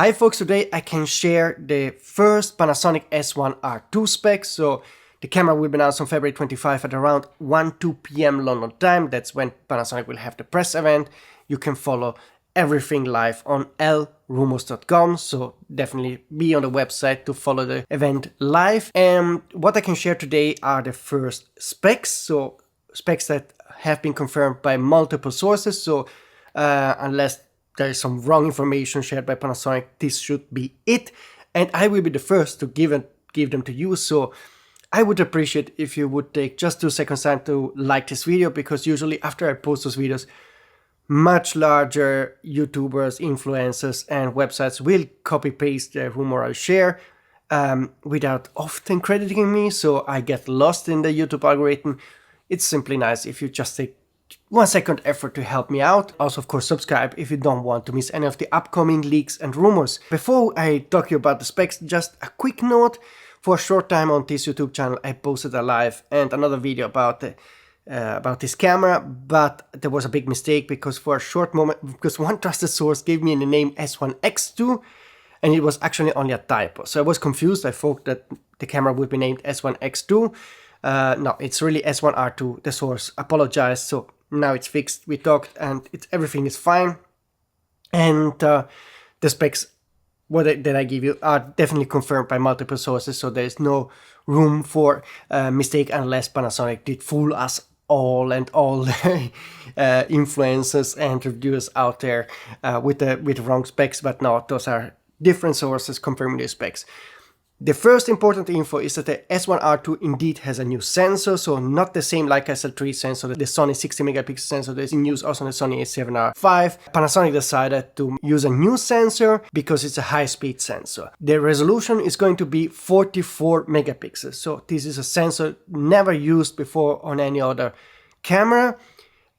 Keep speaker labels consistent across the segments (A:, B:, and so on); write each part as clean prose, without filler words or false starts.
A: Hi folks, today I can share the first Panasonic S1rII specs. So the camera will be announced on February 25 at around 1-2 p.m. London time. That's when Panasonic will have the press event. You can follow everything live on lrumors.com, so definitely be on the website to follow the event live. And what I can share today are the first specs, so specs that have been confirmed by multiple sources. So unless there is some wrong information shared by Panasonic, this should be it. And I will be the first to give them to you. So I would appreciate if you would take just 2 seconds time to like this video, because usually after I post those videos, much larger YouTubers, influencers and websites will copy paste the rumor I share without often crediting me. So I get lost in the YouTube algorithm. It's simply nice if you just take 1 second effort to help me out. Also, of course, subscribe if you don't want to miss any of the upcoming leaks and rumors. Before I talk to you about the specs, just a quick note. For a short time on this YouTube channel, I posted a live and another video about this camera, but there was a big mistake, because for a short moment, because one trusted source gave me the name S1X2, and it was actually only a typo. So I was confused. I thought that the camera would be named S1X2. No, it's really S1rII. The source apologized, so now it's fixed. We talked and everything is fine. And the specs that I give you are definitely confirmed by multiple sources, so there is no room for mistake unless Panasonic did fool us all and all the influencers and reviewers out there with the wrong specs. But no, those are different sources confirming the specs. The first important info is that the S1rII indeed has a new sensor, so not the same Leica SL3 sensor, the Sony 60 megapixel sensor that is in use also on the Sony A7R5. Panasonic decided to use a new sensor because it's a high-speed sensor. The resolution is going to be 44 megapixels, so this is a sensor never used before on any other camera.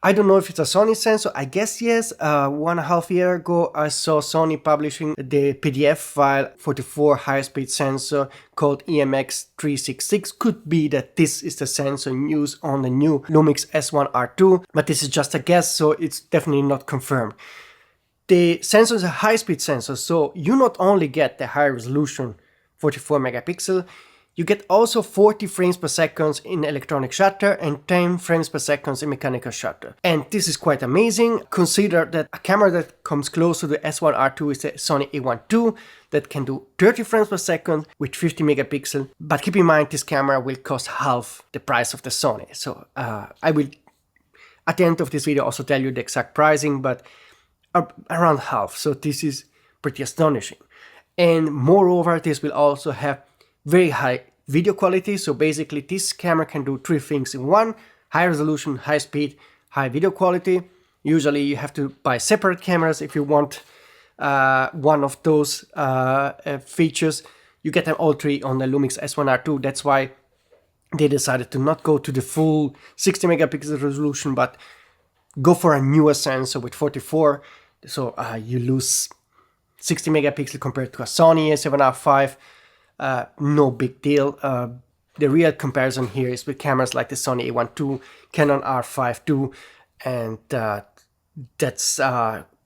A: I don't know if it's a Sony sensor, I guess yes. 1.5 years ago I saw Sony publishing the PDF file 44 high-speed sensor called EMX366. Could be that this is the sensor in use on the new Lumix S1rII, but this is just a guess, so it's definitely not confirmed. The sensor is a high-speed sensor, so you not only get the high resolution 44 megapixel, you get also 40 frames per second in electronic shutter and 10 frames per second in mechanical shutter. And this is quite amazing. Consider that a camera that comes close to the S1rII is the Sony A1II that can do 30 frames per second with 50 megapixel. But keep in mind, this camera will cost half the price of the Sony. So I will, at the end of this video, also tell you the exact pricing, but around half. So this is pretty astonishing. And moreover, this will also have very high video quality. So basically this camera can do 3 things in one: high resolution, high speed, high video quality. Usually you have to buy separate cameras if you want one of those features. You get them all 3 on the Lumix S1rII. That's why they decided to not go to the full 60 megapixel resolution, but go for a newer sensor with 44. So you lose 60 megapixel compared to a Sony A7R5. No big deal. The real comparison here is with cameras like the Sony A1II, Canon R5II, and that's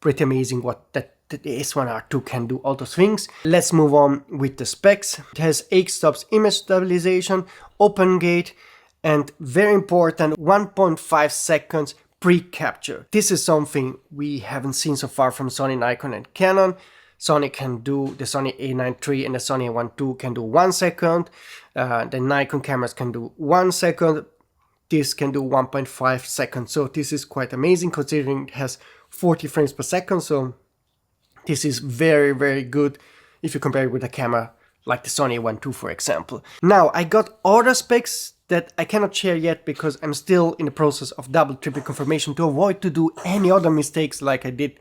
A: pretty amazing what the S1rII can do, all those things. Let's move on with the specs. It has 8 stops image stabilization, open gate, and very important, 1.5 seconds pre-capture. This is something we haven't seen so far from Sony, Nikon and Canon. Sony can do, the Sony A9 III and the Sony A1II can do 1 second. The Nikon cameras can do 1 second. This can do 1.5 seconds. So this is quite amazing considering it has 40 frames per second. So this is very, very good if you compare it with a camera like the Sony A1II, for example. Now, I got other specs that I cannot share yet because I'm still in the process of triple confirmation to avoid to do any other mistakes like I did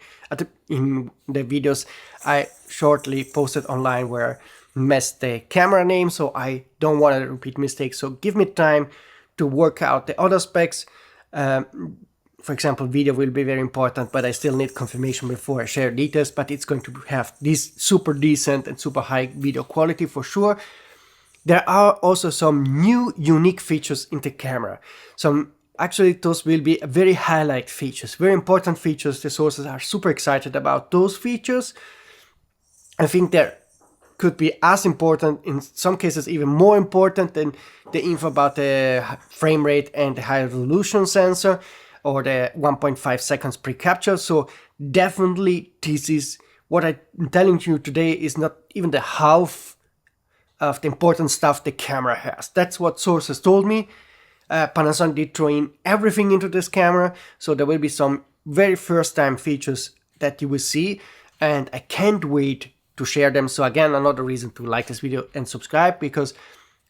A: in the videos I shortly posted online where I messed the camera name, so I don't want to repeat mistakes. So give me time to work out the other specs. For example, video will be very important, but I still need confirmation before I share details, but it's going to have this super decent and super high video quality for sure. There are also some new unique features in the camera. Actually, those will be very highlight features, very important features. The sources are super excited about those features. I think they're could be as important, in some cases even more important, than the info about the frame rate and the high resolution sensor or the 1.5 seconds pre-capture. So definitely this is what I'm telling you today is not even the half of the important stuff the camera has. That's what sources told me. Panasonic did throw in everything into this camera, so there will be some very first time features that you will see, and I can't wait to share them. So again, another reason to like this video and subscribe, because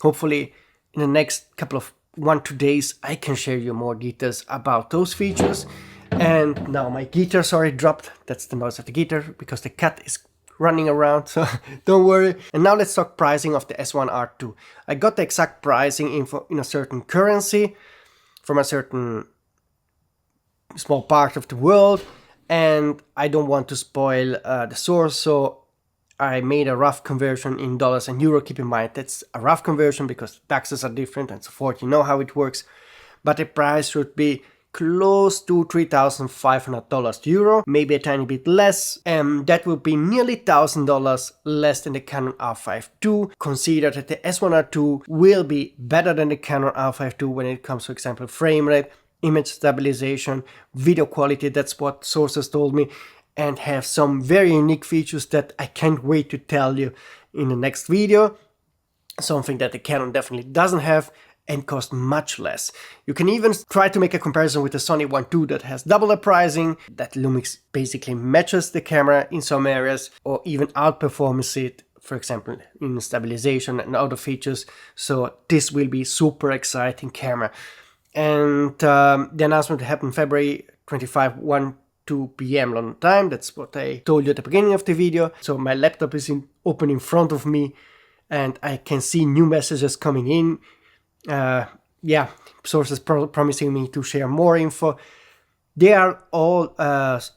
A: hopefully in the next couple of 1-2 days I can share you more details about those features. And now my guitar, sorry, dropped. That's the noise of the guitar because the cat is running around, so don't worry. And now let's talk pricing of the S1R2. I got the exact pricing info in a certain currency from a certain small part of the world, and I don't want to spoil the source, so I made a rough conversion in dollars and euro. Keep in mind that's a rough conversion because taxes are different and so forth. You know how it works. But the price should be close to $3,500 euro, maybe a tiny bit less, and that would be nearly $1,000 less than the Canon R5II. Consider that the S1R2 will be better than the Canon R5II when it comes, for example, frame rate, image stabilization, video quality. That's what sources told me, and have some very unique features that I can't wait to tell you in the next video. Something that the Canon definitely doesn't have and cost much less. You can even try to make a comparison with the Sony One II that has double the pricing, that Lumix basically matches the camera in some areas or even outperforms it, for example, in stabilization and other features. So this will be super exciting camera. And the announcement happened February 25, 1-2 p.m. London time. That's what I told you at the beginning of the video. So my laptop is open in front of me and I can see new messages coming in. Yeah, sources promising me to share more info. They are all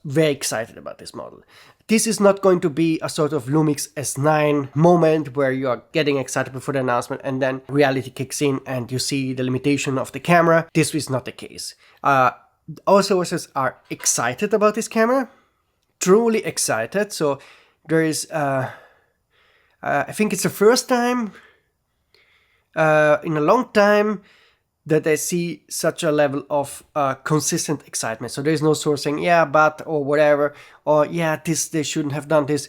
A: very excited about this model. This is not going to be a sort of Lumix S9 moment where you are getting excited before the announcement and then reality kicks in and you see the limitation of the camera. This is not the case. All sources are excited about this camera, truly excited. So there is, I think it's the first time in a long time that I see such a level of consistent excitement. So there's no source saying, yeah, but, or whatever, or yeah, this, they shouldn't have done this.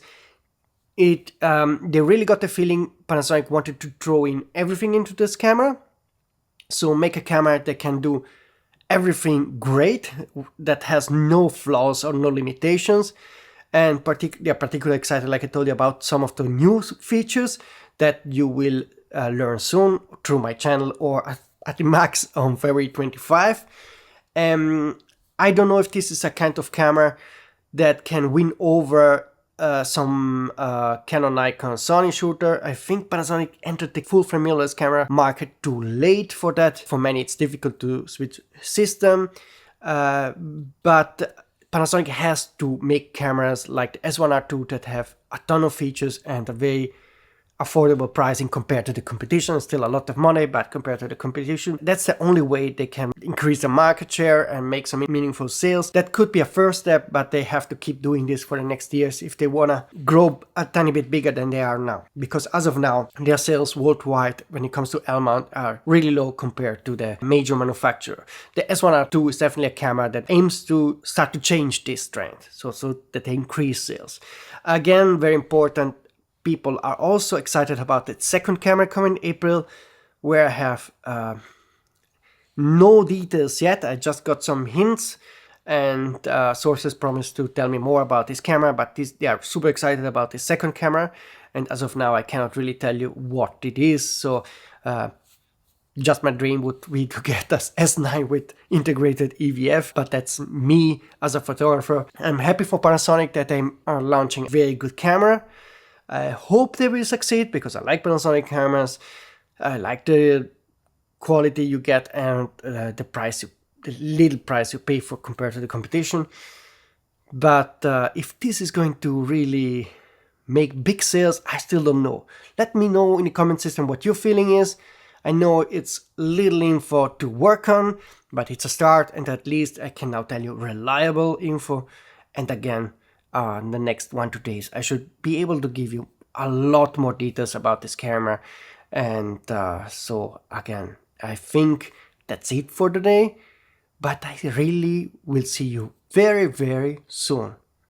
A: They really got the feeling Panasonic wanted to throw in everything into this camera. So make a camera that can do everything great, that has no flaws or no limitations. And they're particularly excited, like I told you, about some of the new features that you will learn soon through my channel or at the max on February 25. I don't know if this is a kind of camera that can win over some Canon-Nikon Sony shooter. I think Panasonic entered the full-frame mirrorless camera market too late for that. For many it's difficult to switch system, but Panasonic has to make cameras like the S1R2 that have a ton of features and a very affordable pricing compared to the competition. Still a lot of money, but compared to the competition, that's the only way they can increase the market share and make some meaningful sales. That could be a first step, but they have to keep doing this for the next years if they want to grow a tiny bit bigger than they are now. Because as of now, their sales worldwide when it comes to L-mount are really low compared to the major manufacturer. The S1R2 is definitely a camera that aims to start to change this trend, so that they increase sales. Again, very important, people are also excited about the second camera coming in April, where I have no details yet. I just got some hints, and sources promised to tell me more about this camera, but they are super excited about the second camera, and as of now I cannot really tell you what it is. So just my dream would be to get this S9 with integrated EVF, but that's me as a photographer. I'm happy for Panasonic that they are launching a very good camera. I hope they will succeed because I like Panasonic cameras. I like the quality you get and the little price you pay for compared to the competition. But if this is going to really make big sales, I still don't know. Let me know in the comment section what your feeling is. I know it's little info to work on, but it's a start, and at least I can now tell you reliable info. And again, in the next 1-2 days. I should be able to give you a lot more details about this camera. And so again, I think that's it for today, but I really will see you very, very soon.